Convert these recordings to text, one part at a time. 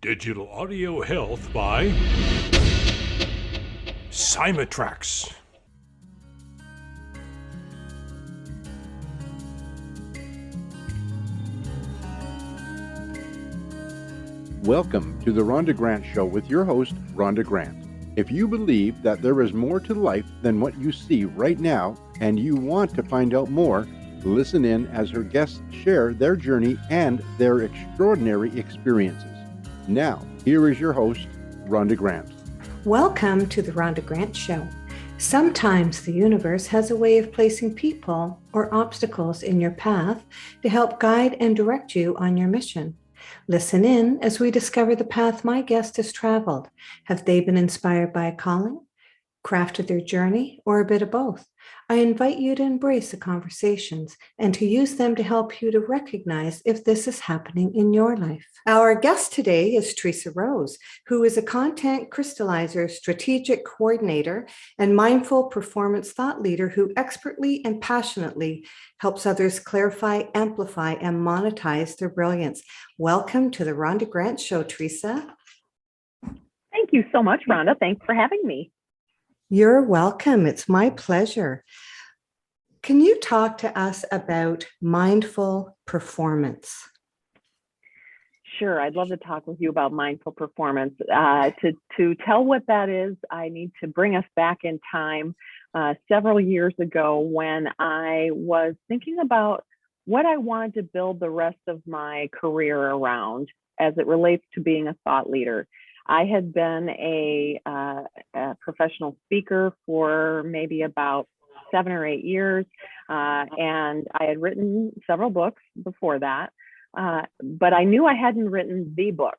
Digital Audio Health by Symatrax. Welcome to the Rhonda Grant Show with your host, Rhonda Grant. If you believe that there is more to life than what you see right now, and you want to find out more, listen in as her guests share their journey and their extraordinary experiences. Now, here is your host, Rhonda Grant. Welcome to the Rhonda Grant Show. Sometimes the universe has a way of placing people or obstacles in your path to help guide and direct you on your mission. Listen in as we discover the path my guest has traveled. Have they been inspired by a calling, crafted their journey, or a bit of both? I invite you to embrace the conversations and to use them to help you to recognize if this is happening in your life. Our guest today is Theresa Rose, who is a content crystallizer, strategic coordinator, and mindful performance thought leader who expertly and passionately helps others clarify, amplify, and monetize their brilliance. Welcome to the Rhonda Grant Show, Theresa. Thank you so much, Rhonda. Thanks for having me. You're welcome. It's my pleasure. Can you talk to us about mindful performance? Sure. I'd love to talk with you about mindful performance. To tell what that is, I need to bring us back in time several years ago when I was thinking about what I wanted to build the rest of my career around as it relates to being a thought leader. I had been a professional speaker for maybe about 7 or 8 years, and I had written several books before that, but I knew I hadn't written the book.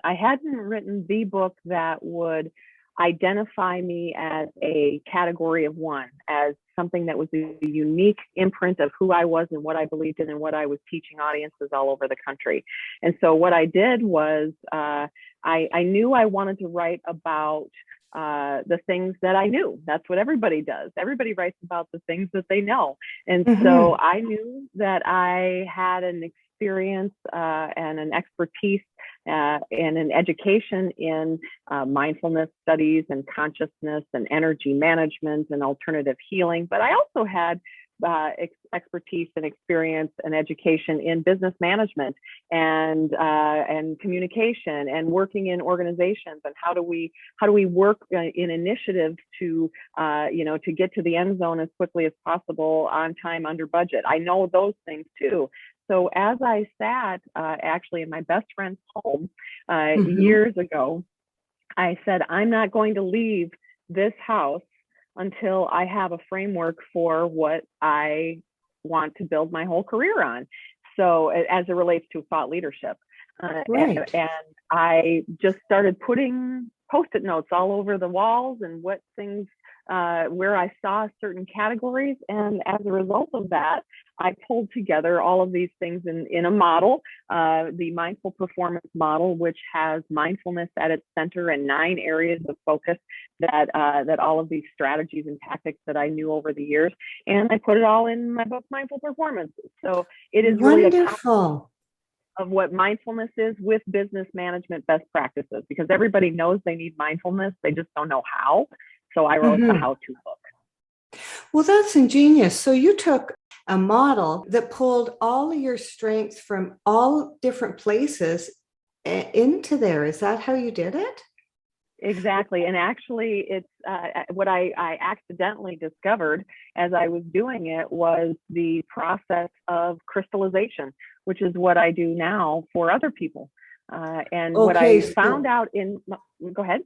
I hadn't written the book that would identify me as a category of one, as something that was a unique imprint of who I was and what I believed in and what I was teaching audiences all over the country. And so what I did was I knew I wanted to write about the things that I knew. That's what everybody does. Everybody writes about the things that they know. And so I knew that I had an experience and an expertise and an education in mindfulness studies and consciousness and energy management and alternative healing. But I also had expertise and experience and education in business management and communication and working in organizations, and how do we work in initiatives to to get to the end zone as quickly as possible, on time, under budget. I know those things too. So as I sat actually in my best friend's home years ago, I said, I'm not going to leave this house until I have a framework for what I want to build my whole career on. So as it relates to thought leadership. Right. And I just started putting Post-it notes all over the walls and what things, where I saw certain categories. And as a result of that, I pulled together all of these things in a model, the mindful performance model, which has mindfulness at its center and 9 areas of focus that all of these strategies and tactics that I knew over the years. And I put it all in my book, Mindful Performance. So it is wonderful. Really of what mindfulness is with business management best practices, because everybody knows they need mindfulness. They just don't know how. So I wrote the how-to book. Well, that's ingenious. So you took a model that pulled all of your strengths from all different places into there. Is that how you did it? Exactly. And actually, it's what I accidentally discovered as I was doing it was the process of crystallization, which is what I do now for other people. What I found out go ahead.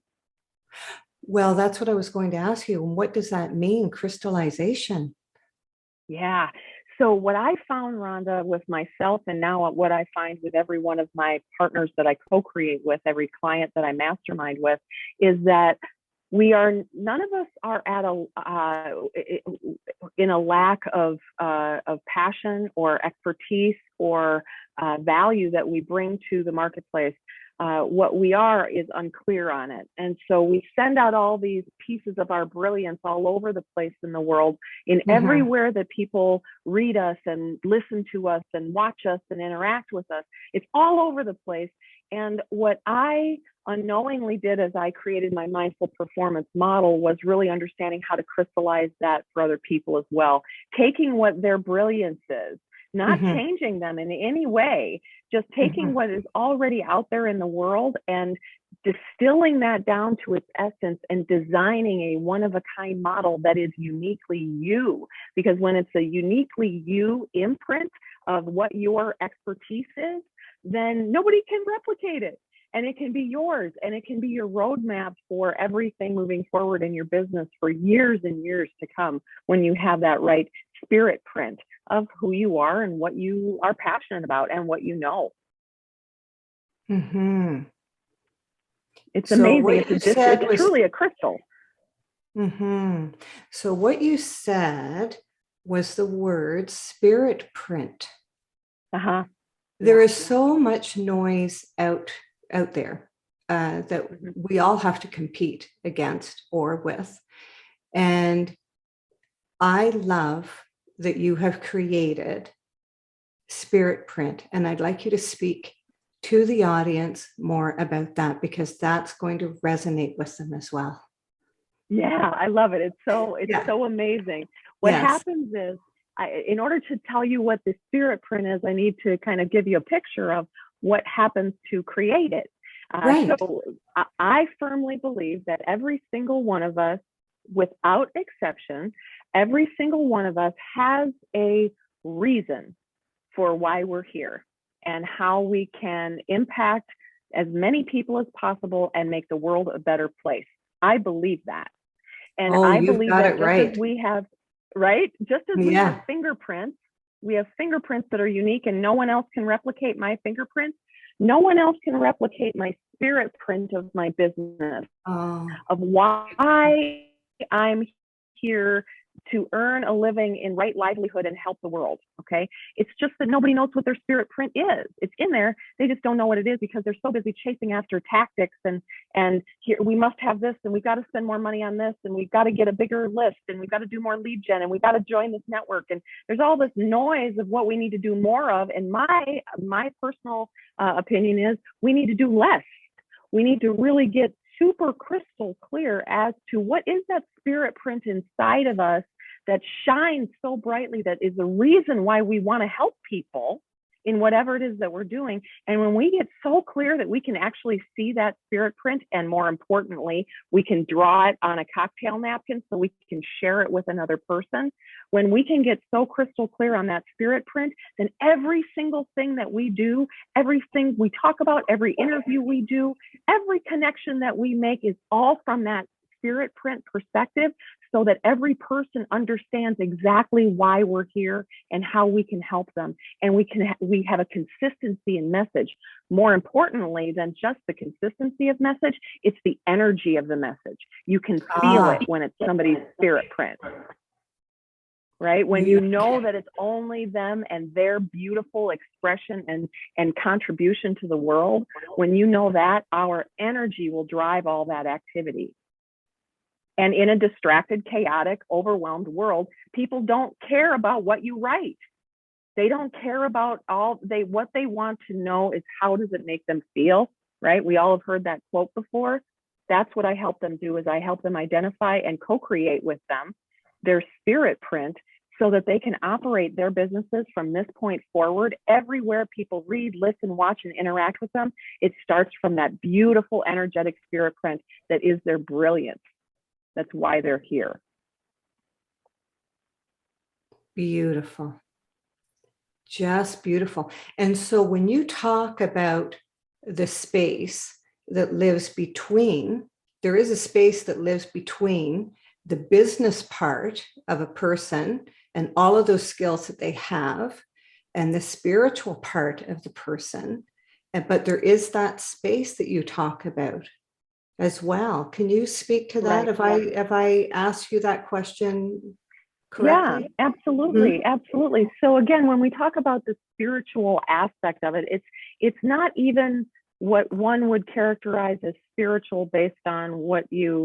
Well, that's what I was going to ask you. What does that mean, crystallization? Yeah. So what I found, Rhonda, with myself, and now what I find with every one of my partners that I co-create with, every client that I mastermind with, is that none of us are at in a lack of passion or expertise or value that we bring to the marketplace. What we are is unclear on it. And so we send out all these pieces of our brilliance all over the place in the world, in everywhere that people read us and listen to us and watch us and interact with us. It's all over the place. And what I unknowingly did as I created my mindful performance model was really understanding how to crystallize that for other people as well, taking what their brilliance is, not changing them in any way, just taking what is already out there in the world and distilling that down to its essence and designing a one-of-a-kind model that is uniquely you. Because when it's a uniquely you imprint of what your expertise is, then nobody can replicate it. And it can be yours, and it can be your roadmap for everything moving forward in your business for years and years to come, when you have that right spirit print of who you are and what you are passionate about and what you know. It's amazing. It's truly a crystal. So what you said was the word spirit print. There is so much noise out there that we all have to compete against or with. And I love that you have created spirit print. And I'd like you to speak to the audience more about that, because that's going to resonate with them as well. Yeah, I love it. It's so amazing. What happens is, in order to tell you what the spirit print is, I need to kind of give you a picture of what happens to create it. So I firmly believe that every single one of us, without exception, every single one of us has a reason for why we're here and how we can impact as many people as possible and make the world a better place. I believe that. And I believe that as we have, just as we have fingerprints, we have fingerprints that are unique and no one else can replicate my fingerprints. No one else can replicate my spirit print of my business, of why I'm here to earn a living in right livelihood and help the world. Okay. It's just that nobody knows what their spirit print is. It's in there. They just don't know what it is because they're so busy chasing after tactics and here we must have this and we've got to spend more money on this and we've got to get a bigger list and we've got to do more lead gen and we've got to join this network. And there's all this noise of what we need to do more of. And my personal opinion is we need to do less. We need to really get super crystal clear as to what is that spirit print inside of us that shines so brightly, that is the reason why we want to help people in whatever it is that we're doing. And when we get so clear that we can actually see that spirit print, and more importantly, we can draw it on a cocktail napkin so we can share it with another person. When we can get so crystal clear on that spirit print, then every single thing that we do, everything we talk about, every interview we do, every connection that we make is all from that spirit print perspective, so that every person understands exactly why we're here and how we can help them. And we have a consistency in message. More importantly than just the consistency of message, it's the energy of the message. You can feel it when it's somebody's spirit print, right? When you know that it's only them and their beautiful expression and contribution to the world, when you know that, our energy will drive all that activity. And in a distracted, chaotic, overwhelmed world, people don't care about what you write. They don't care about what they want to know is how does it make them feel, right? We all have heard that quote before. That's what I help them do, is I help them identify and co-create with them their spirit print so that they can operate their businesses from this point forward. Everywhere people read, listen, watch, and interact with them, it starts from that beautiful, energetic spirit print that is their brilliance. That's why they're here. Beautiful. Just beautiful. And so when you talk about the space that lives between, there is a space that lives between the business part of a person and all of those skills that they have and the spiritual part of the person. But there is that space that you talk about as well. Can you speak to that? If I asked you that question correctly? Yeah, absolutely. Absolutely. So again, when we talk about the spiritual aspect of it, it's not even what one would characterize as spiritual based on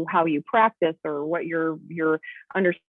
how you practice or what your understanding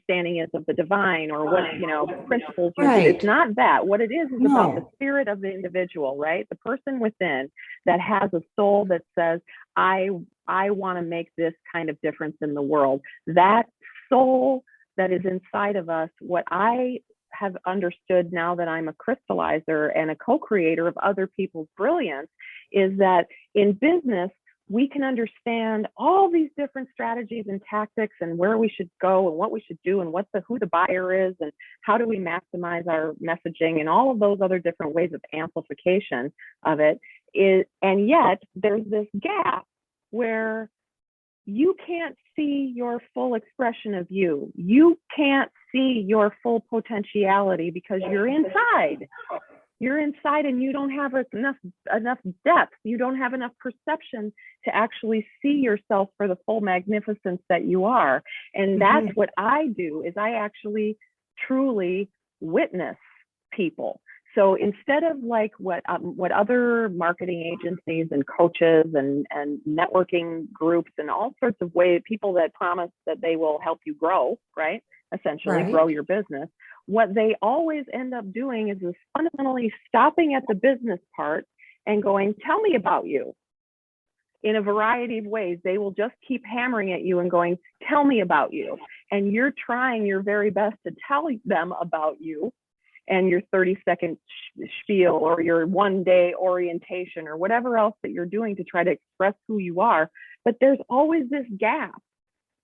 understanding is of the divine, or what, principles. Right. It's not that. What it is No. about the spirit of the individual, right? The person within that has a soul that says, I want to make this kind of difference in the world. That soul that is inside of us, what I have understood now that I'm a crystallizer and a co-creator of other people's brilliance, is that in business, we can understand all these different strategies and tactics and where we should go and what we should do and who the buyer is and how do we maximize our messaging and all of those other different ways of amplification of it. And yet there's this gap where you can't see your full expression of you. You can't see your full potentiality because you're inside. You're inside and you don't have enough depth. You don't have enough perception to actually see yourself for the full magnificence that you are. And that's what I do, is I actually truly witness people. So instead of like what other marketing agencies and coaches and networking groups and all sorts of ways, people that promise that they will help you grow, right? Essentially grow your business. What they always end up doing is fundamentally stopping at the business part and going, tell me about you. In a variety of ways, they will just keep hammering at you and going, tell me about you. And you're trying your very best to tell them about you and your 30-second spiel or your one-day orientation or whatever else that you're doing to try to express who you are. But there's always this gap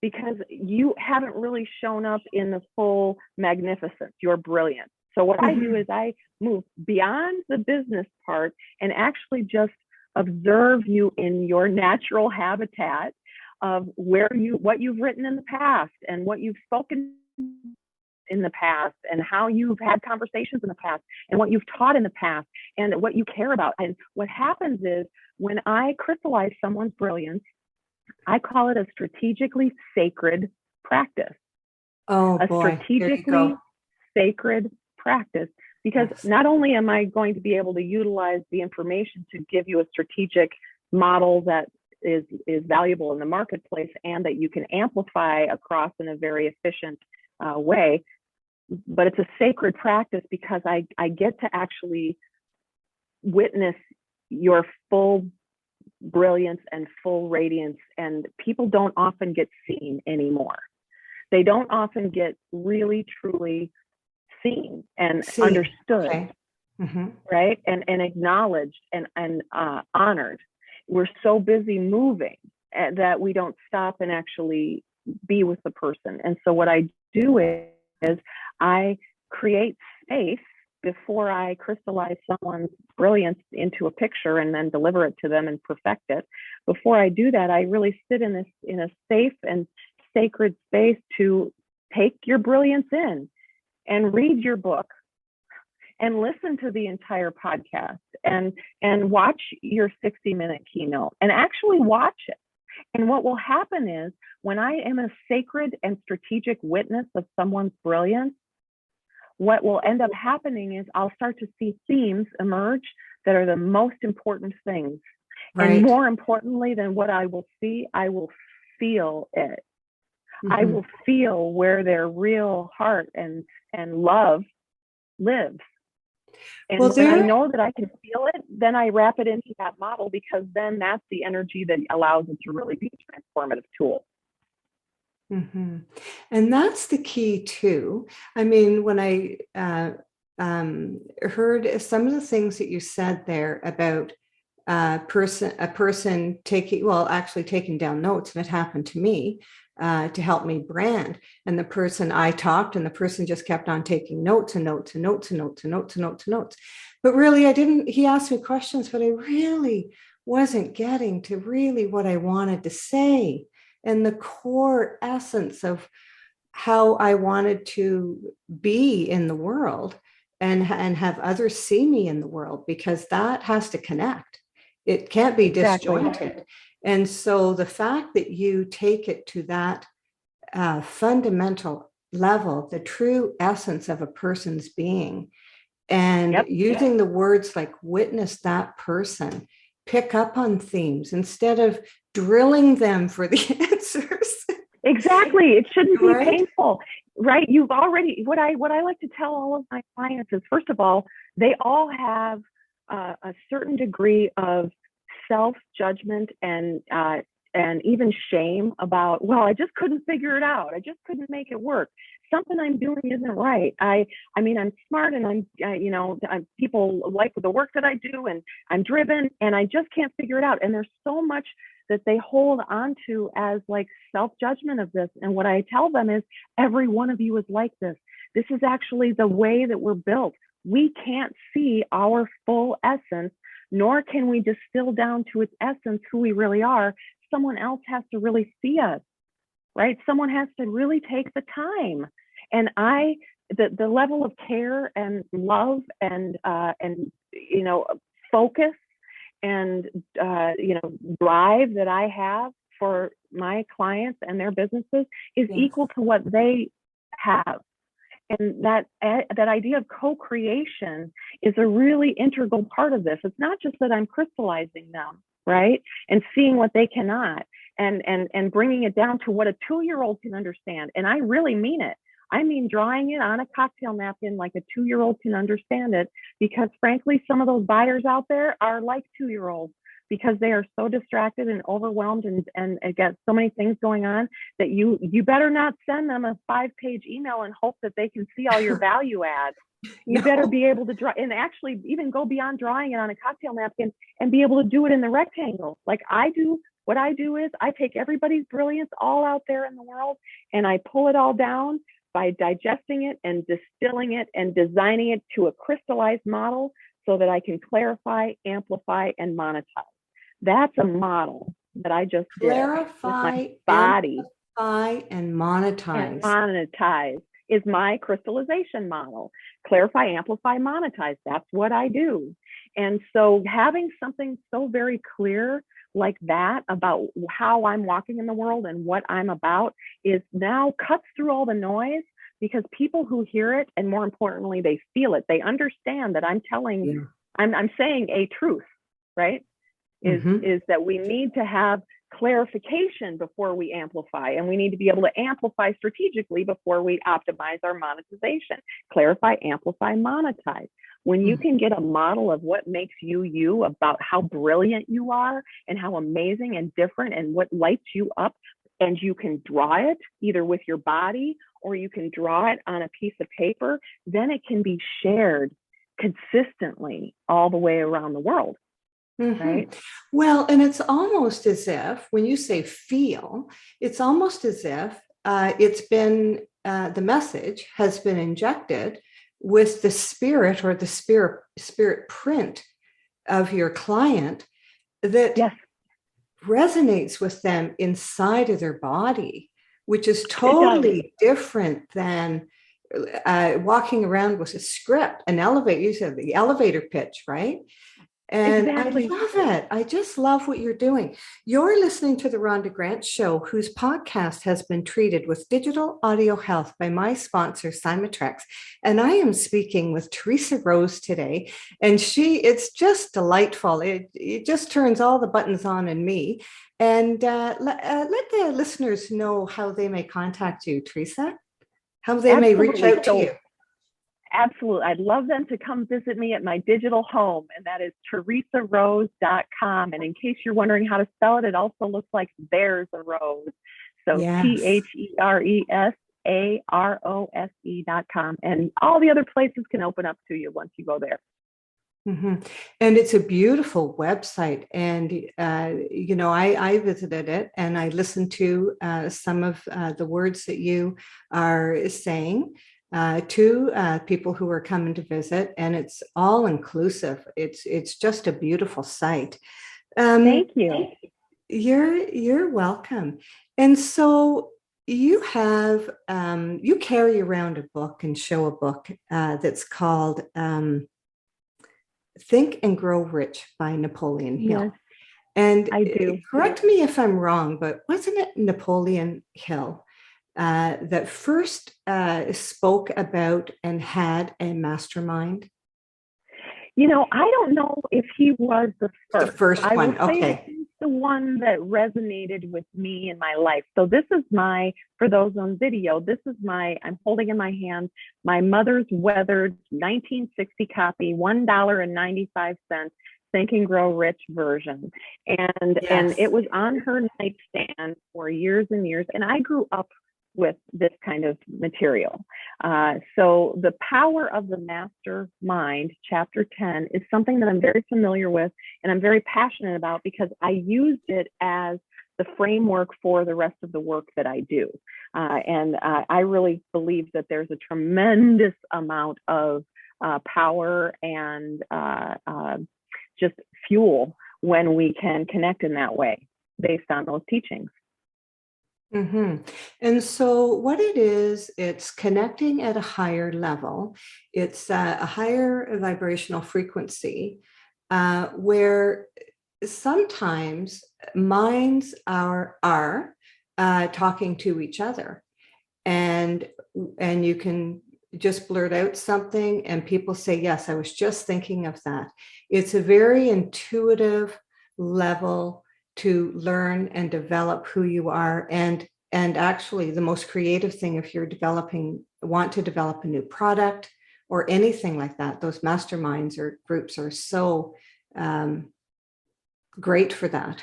because you haven't really shown up in the full magnificence, your brilliance. So what I do is I move beyond the business part and actually just observe you in your natural habitat of what you've written in the past and what you've spoken in the past and how you've had conversations in the past and what you've taught in the past and what you care about. And what happens is when I crystallize someone's brilliance, I call it a strategically sacred practice. Oh, boy. Strategically sacred practice, because not only am I going to be able to utilize the information to give you a strategic model that is valuable in the marketplace and that you can amplify across in a very efficient way, but it's a sacred practice because I get to actually witness your full brilliance and full radiance, and people don't often get seen anymore. They don't often get really truly seen and understood, right? And acknowledged and honored. We're so busy moving that we don't stop and actually be with the person. And so what I do is I create space before I crystallize someone's brilliance into a picture and then deliver it to them and perfect it. Before I do that, I really sit in a safe and sacred space to take your brilliance in and read your book and listen to the entire podcast and watch your 60-minute keynote and actually watch it. And what will happen is when I am a sacred and strategic witness of someone's brilliance, what will end up happening is I'll start to see themes emerge that are the most important things. Right. And more importantly than what I will see, I will feel it. I will feel where their real heart and love lives. And when I know that I can feel it, then I wrap it into that model, because then that's the energy that allows it to really be a transformative tool. And that's the key too. I mean, when I heard some of the things that you said there about a person taking down notes, and it happened to me to help me brand. And the person, I talked and the person just kept on taking notes and notes and notes and notes and notes and notes and notes. But really, he asked me questions, but I really wasn't getting to really what I wanted to say and the core essence of how I wanted to be in the world and have others see me in the world, because that has to connect. It can't be disjointed. And so the fact that you take it to that fundamental level, the true essence of a person's being, and using the words like witness that person, pick up on themes instead of drilling them for the answers. Exactly. It shouldn't be painful. right? You've already, what I like to tell all of my clients is, first of all, they all have a certain degree of self-judgment and even shame about, well, I just couldn't figure it out. I just couldn't make it work. Something I'm doing isn't right. I mean, I'm smart and people like the work that I do and I'm driven and I just can't figure it out. And there's so much that they hold on to as like self-judgment of this. And what I tell them is, every one of you is like this. This is actually the way that we're built. We can't see our full essence, nor can we distill down to its essence who we really are. Someone else has to really see us, right? Someone has to really take the time. And the level of care and love and focus and drive that I have for my clients and their businesses is equal to what they have. And that idea of co-creation is a really integral part of this. It's not just that I'm crystallizing them, right? And seeing what they cannot and bringing it down to what a 2-year-old can understand. And I really mean it. I mean, drawing it on a cocktail napkin like a 2-year-old can understand it, because frankly, some of those buyers out there are like 2-year-olds because they are so distracted and overwhelmed and got so many things going on that you better not send them a 5-page email and hope that they can see all your value add. You better be able to draw and actually even go beyond drawing it on a cocktail napkin and be able to do it in the rectangle. Like I do. What I do is I take everybody's brilliance all out there in the world and I pull it all down by digesting it and distilling it and designing it to a crystallized model so that I can clarify, amplify, and monetize. That's a model that I just clarify, did with my body. Amplify, and monetize. And monetize is my crystallization model. Clarify, amplify, monetize. That's what I do. And so having something so very clear like that about how I'm walking in the world and what I'm about is now cuts through all the noise, because people who hear it, and more importantly, they feel it, they understand that I'm saying a truth, right? Is that we need to have clarification before we amplify, and we need to be able to amplify strategically before we optimize our monetization. Clarify, amplify, monetize. When you can get a model of what makes you, about how brilliant you are and how amazing and different and what lights you up, and you can draw it either with your body or you can draw it on a piece of paper, then it can be shared consistently all the way around the world. Right? Well, and it's almost as if, when you say feel, it's almost as if it's been, the message has been injected with the spirit or the spirit print of your client that resonates with them inside of their body, which is totally different than walking around with a script, you said the elevator pitch, right? And exactly. I love it. I just love what you're doing. You're listening to the Rhonda Grant Show, whose podcast has been treated with digital audio health by my sponsor, Symatrex. And I am speaking with Theresa Rose today. And it's just delightful. It just turns all the buttons on in me. And let the listeners know how they may contact you, Theresa, how they may reach out to you. Absolutely. I'd love them to come visit me at my digital home, and that is theresarose.com. And in case you're wondering how to spell it, it also looks like there's a rose. So Theresarose.com. And all the other places can open up to you once you go there. And it's a beautiful website. And, I visited it and I listened to some of the words that you are saying to people who are coming to visit, and it's all inclusive. It's just a beautiful site. Thank you. You're welcome. And so you have you carry around a book and show a book that's called Think and Grow Rich by Napoleon Hill. Yes, and I do. Correct me if I'm wrong, but wasn't it Napoleon Hill that first spoke about and had a mastermind? I don't know if he was the first. The first one, okay. the one that resonated with me in my life. So this is for those on video, I'm holding in my hand my mother's weathered 1960 copy, $1.95, Think and Grow Rich version. And it was on her nightstand for years and years. And I grew up with this kind of material. So the power of the mastermind, chapter 10, is something that I'm very familiar with and I'm very passionate about because I used it as the framework for the rest of the work that I do. And I really believe that there's a tremendous amount of power and just fuel when we can connect in that way based on those teachings. Mm-hmm. And so what it is, it's connecting at a higher level. It's a higher vibrational frequency where sometimes minds are talking to each other, and you can just blurt out something and people say, yes, I was just thinking of that. It's a very intuitive level to learn and develop who you are. And actually the most creative thing, if you're want to develop a new product or anything like that, those masterminds or groups are so great for that.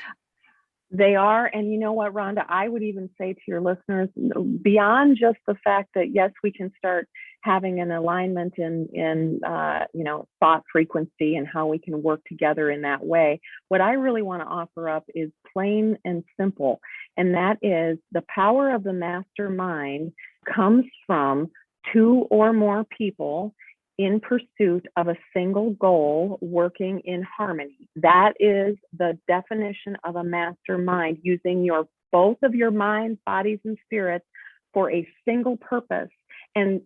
They are. And you know what, Rhonda, I would even say to your listeners, beyond just the fact that, yes, we can start having an alignment in thought frequency and how we can work together in that way. What I really want to offer up is plain and simple. And that is the power of the mastermind comes from two or more people in pursuit of a single goal, working in harmony. That is the definition of a mastermind, using both of your minds, bodies, and spirits for a single purpose, and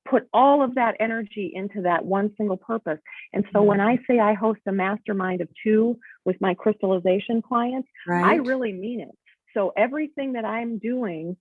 put all of that energy into that one single purpose. And so when I say I host a mastermind of 2 with my crystallization clients, right, I really mean it. So everything that I'm doing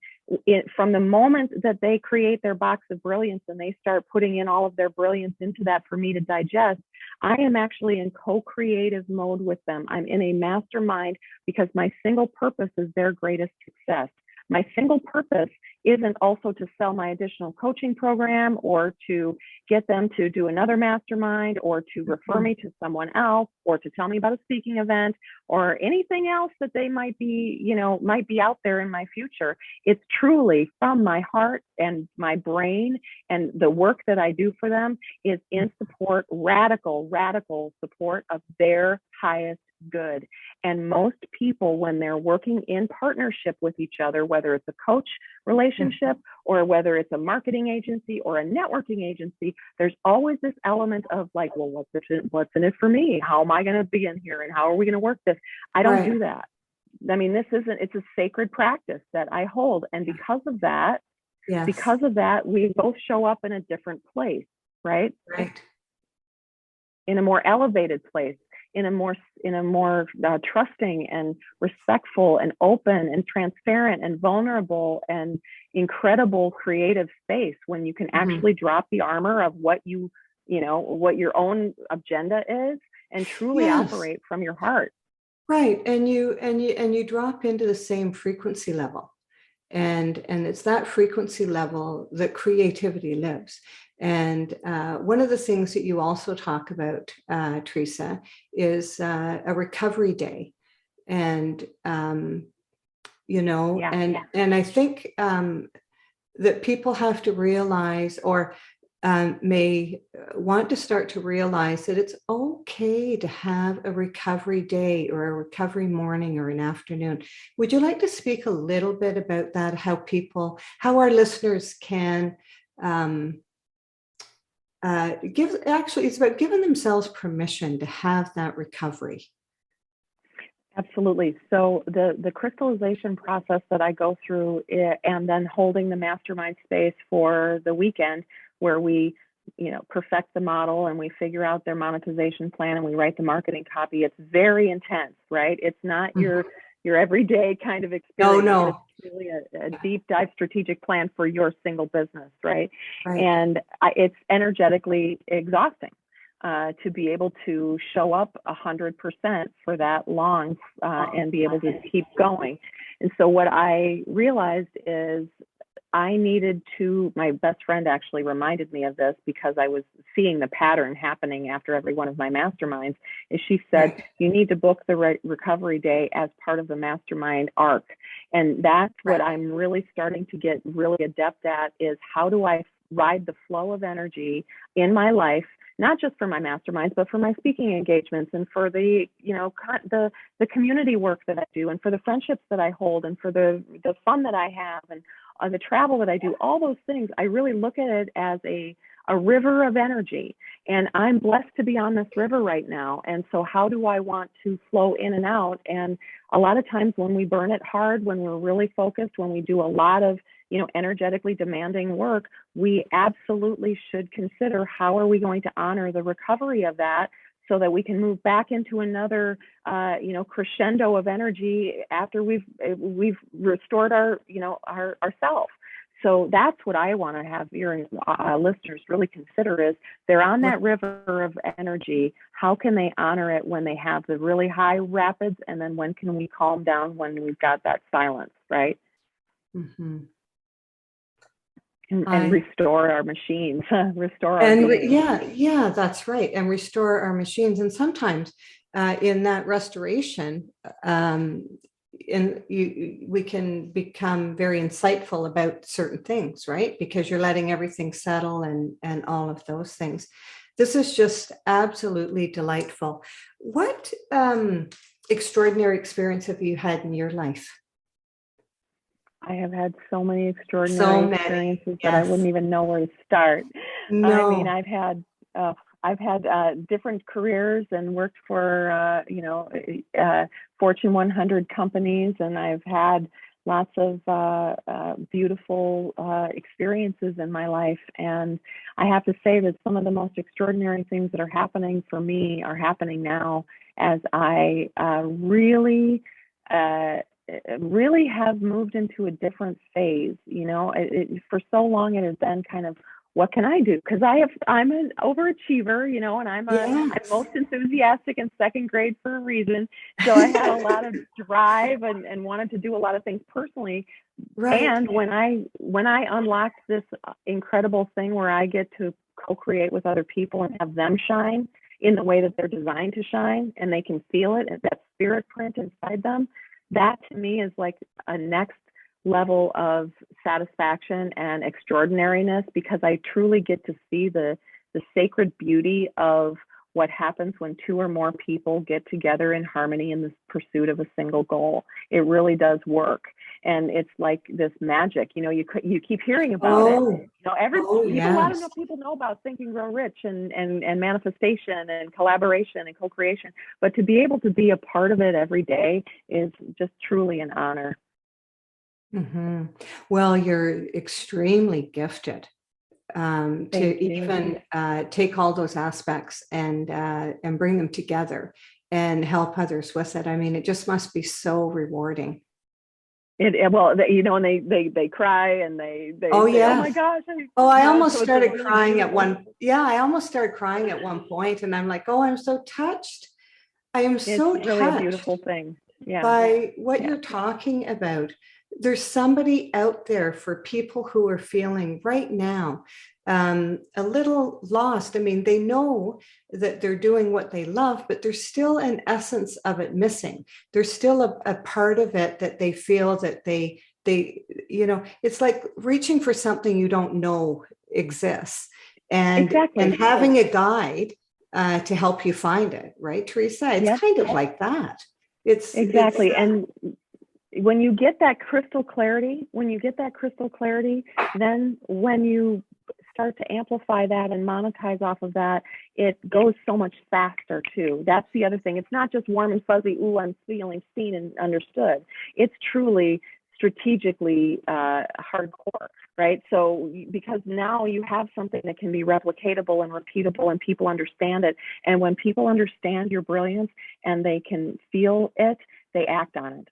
from the moment that they create their box of brilliance and they start putting in all of their brilliance into that for me to digest, I am actually in co-creative mode with them. I'm in a mastermind because my single purpose is their greatest success. My single purpose isn't also to sell my additional coaching program or to get them to do another mastermind or to refer me to someone else or to tell me about a speaking event or anything else that they might be out there in my future. It's truly from my heart and my brain, and the work that I do for them is in support, radical support of their highest good. And most people, when they're working in partnership with each other, whether it's a coach relationship or whether it's a marketing agency or a networking agency, there's always this element of like, well, what's in it for me? How am I going to be in here? And how are we going to work this? I don't do that. I mean, it's a sacred practice that I hold. And because of that, we both show up in a different place, right? Right. In a more elevated place, in a more trusting and respectful and open and transparent and vulnerable and incredible creative space, when you can actually drop the armor of what what your own agenda is and truly operate from your heart. Right. And you drop into the same frequency level. And it's that frequency level that creativity lives. And one of the things that you also talk about, Theresa, is a recovery day. And, and I think that people have to realize or may want to start to realize that it's okay to have a recovery day or a recovery morning or an afternoon. Would you like to speak a little bit about that, how our listeners can it's about giving themselves permission to have that recovery? Absolutely. So the crystallization process that I go through, and then holding the mastermind space for the weekend, where we, perfect the model and we figure out their monetization plan and we write the marketing copy. It's very intense, right? It's not your everyday kind of experience. No. It's really a deep dive strategic plan for your single business, right? And it's energetically exhausting. to be able to show up 100% for that long and be able to keep going. And so what I realized is I needed to, my best friend actually reminded me of this because I was seeing the pattern happening after every one of my masterminds, is she said, you need to book the recovery day as part of the mastermind arc. And that's what I'm really starting to get really adept at, is how do I ride the flow of energy in my life, not just for my masterminds, but for my speaking engagements and for the, you know, the community work that I do, and for the friendships that I hold, and for the fun that I have, and the travel that I do, all those things. I really look at it as a river of energy, and I'm blessed to be on this river right now. And so how do I want to flow in and out? And a lot of times when we burn it hard, when we're really focused, when we do a lot of, you know, energetically demanding work, we absolutely should consider how are we going to honor the recovery of that, so that we can move back into another, you know, crescendo of energy after we've restored our, you know, ourself. So that's what I want to have your listeners really consider, is they're on that river of energy. How can they honor it when they have the really high rapids, and then when can we calm down when we've got that silence, right? Mm-hmm. And restore our machines, restore our being. Yeah, that's right. And restore our machines. And sometimes in that restoration, we can become very insightful about certain things, right? Because you're letting everything settle and all of those things. This is just absolutely delightful. What extraordinary experience have you had in your life? I have had so many extraordinary experiences that I wouldn't even know where to start. No. I mean, I've had different careers and worked for, you know, Fortune 100 companies, and I've had lots of beautiful experiences in my life. And I have to say that some of the most extraordinary things that are happening for me are happening now, as I really have moved into a different phase. You know, for so long it has been kind of, what can I do? Because I'm an overachiever, you know, and I'm most enthusiastic in second grade for a reason. So I had a lot of drive and wanted to do a lot of things personally. Right. And when I unlocked this incredible thing where I get to co-create with other people and have them shine in the way that they're designed to shine, and they can feel it, and that spirit print inside them, that to me is like a next level of satisfaction and extraordinariness, because I truly get to see the sacred beauty of what happens when two or more people get together in harmony in the pursuit of a single goal. It really does work. And it's like this magic, you know, you keep hearing about it. You know, a lot of people know about Think and Grow Rich and manifestation and collaboration and co-creation, but to be able to be a part of it every day is just truly an honor. Mm-hmm. Well, you're extremely gifted to even take all those aspects and bring them together and help others with it. I mean, it just must be so rewarding. Well, you know, and they cry and they oh say, oh my gosh. I almost started crying at one. Yeah, I almost started crying at one point, and I'm like, oh, I'm so touched. I am so touched. It's really a beautiful thing. Yeah. By what you're talking about. There's somebody out there for people who are feeling right now a little lost. I mean, they know that they're doing what they love, but there's still an essence of it missing. There's still a part of it that they feel that they, you know, it's like reaching for something you don't know exists, and having a guide to help you find it. Right, Theresa? It's kind of like that. It's and when you get that crystal clarity, then when you start to amplify that and monetize off of that, it goes so much faster too. That's the other thing. It's not just warm and fuzzy, ooh, I'm feeling seen and understood. It's truly strategically hardcore, right? So because now you have something that can be replicatable and repeatable, and people understand it. And when people understand your brilliance and they can feel it, they act on it.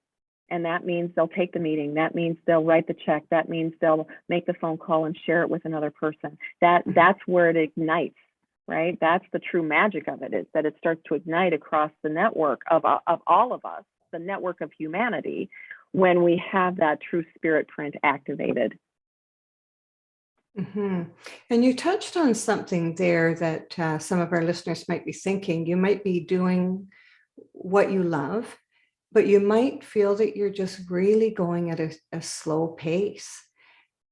And that means they'll take the meeting. That means they'll write the check. That means they'll make the phone call and share it with another person. That's where it ignites right? That's the true magic of it, is that it starts to ignite across the network of all of us, the network of humanity, when we have that true spirit print activated. Mm-hmm. And you touched on something there that some of our listeners might be thinking. You might be doing what you love, but you might feel that you're just really going at a slow pace.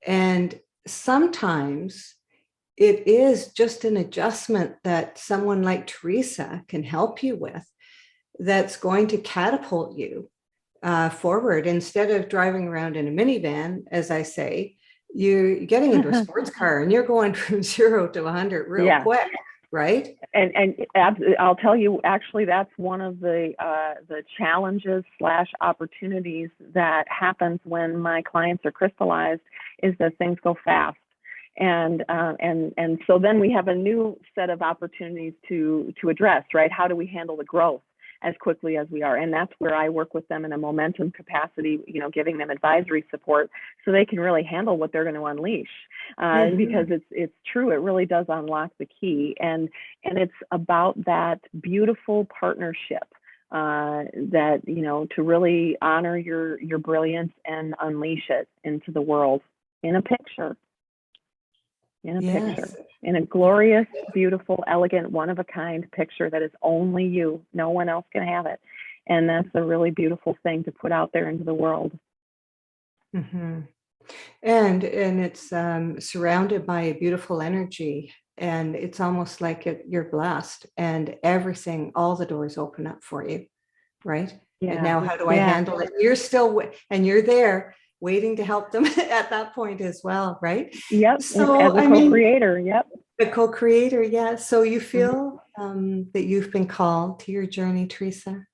And sometimes it is just an adjustment that someone like Theresa can help you with that's going to catapult you forward. Instead of driving around in a minivan, as I say, you're getting into a sports car and you're going from 0 to 100 real quick, right? And I'll tell you, actually, that's one of the challenges / opportunities that happens when my clients are crystallized, is that things go fast. And so then we have a new set of opportunities to address, right? How do we handle the growth as quickly as we are? And that's where I work with them in a momentum capacity, giving them advisory support so they can really handle what they're going to unleash. Because it's true, it really does unlock the key. And it's about that beautiful partnership that, to really honor your brilliance and unleash it into the world in a picture. Picture, in a glorious, beautiful, elegant, one-of-a-kind picture that is only you. No one else can have it. And that's a really beautiful thing to put out there into the world. Mm-hmm. And it's surrounded by a beautiful energy, and it's almost like you're blessed, and everything, all the doors open up for you, right? Yeah. And now how do I handle it? You're still, and you're there waiting to help them at that point as well, right? Yep. So as a co-creator, the co-creator, yeah. So you feel that you've been called to your journey, Theresa?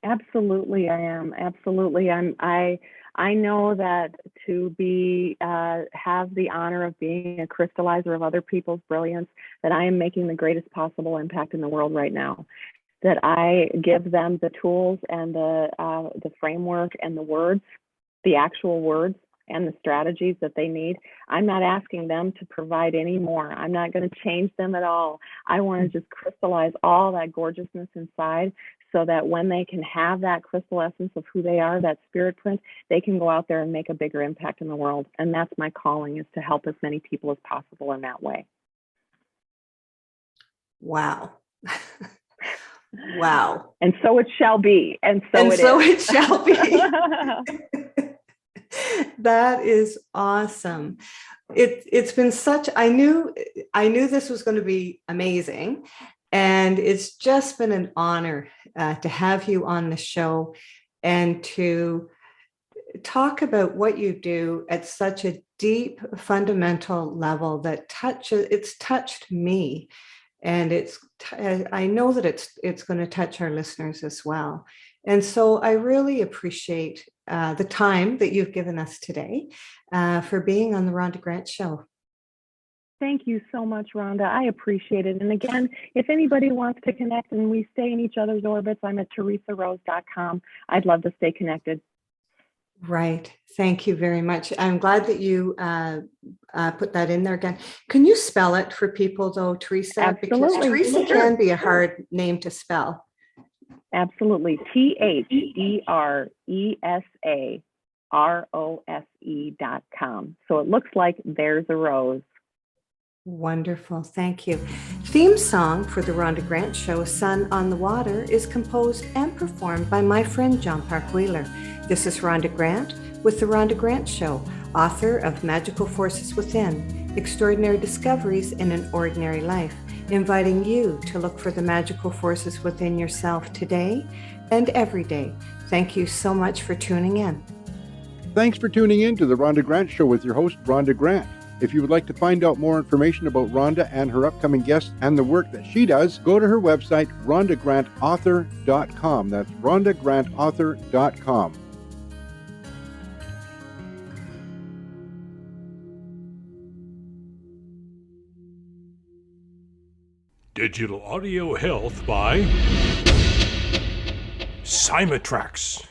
Absolutely, I am. Absolutely, I know that to be have the honor of being a crystallizer of other people's brilliance, that I am making the greatest possible impact in the world right now. That I give them the tools and the framework and the words, the actual words and the strategies that they need. I'm not asking them to provide any more. I'm not going to change them at all. I want to just crystallize all that gorgeousness inside so that when they can have that crystal essence of who they are, that spirit print, they can go out there and make a bigger impact in the world. And that's my calling, is to help as many people as possible in that way. Wow. Wow. And so it shall be. And so it shall be. That is awesome. It's been such, I knew this was going to be amazing. And it's just been an honor to have you on the show and to talk about what you do at such a deep, fundamental level that it's touched me. And I know that it's going to touch our listeners as well. And so I really appreciate the time that you've given us today for being on the Rhonda Grant Show. Thank you so much, Rhonda. I appreciate it. And again, if anybody wants to connect and we stay in each other's orbits, I'm at theresarose.com. I'd love to stay connected. Right. Thank you very much. I'm glad that you put that in there again. Can you spell it for people, though, Theresa? Absolutely. Because Theresa can be a hard name to spell. Absolutely. Theresarose.com. So it looks like there's a rose. Wonderful. Thank you. Theme song for the Rhonda Grant Show, Sun on the Water, is composed and performed by my friend John Park Wheeler. This is Rhonda Grant with the Rhonda Grant Show, author of Magical Forces Within, Extraordinary Discoveries in an Ordinary Life, inviting you to look for the magical forces within yourself today and every day. Thank you so much for tuning in. Thanks for tuning in to the Rhonda Grant Show with your host, Rhonda Grant. If you would like to find out more information about Rhonda and her upcoming guests and the work that she does, go to her website, rhondagrantauthor.com. That's rhondagrantauthor.com. Digital Audio Health by Cymatrax.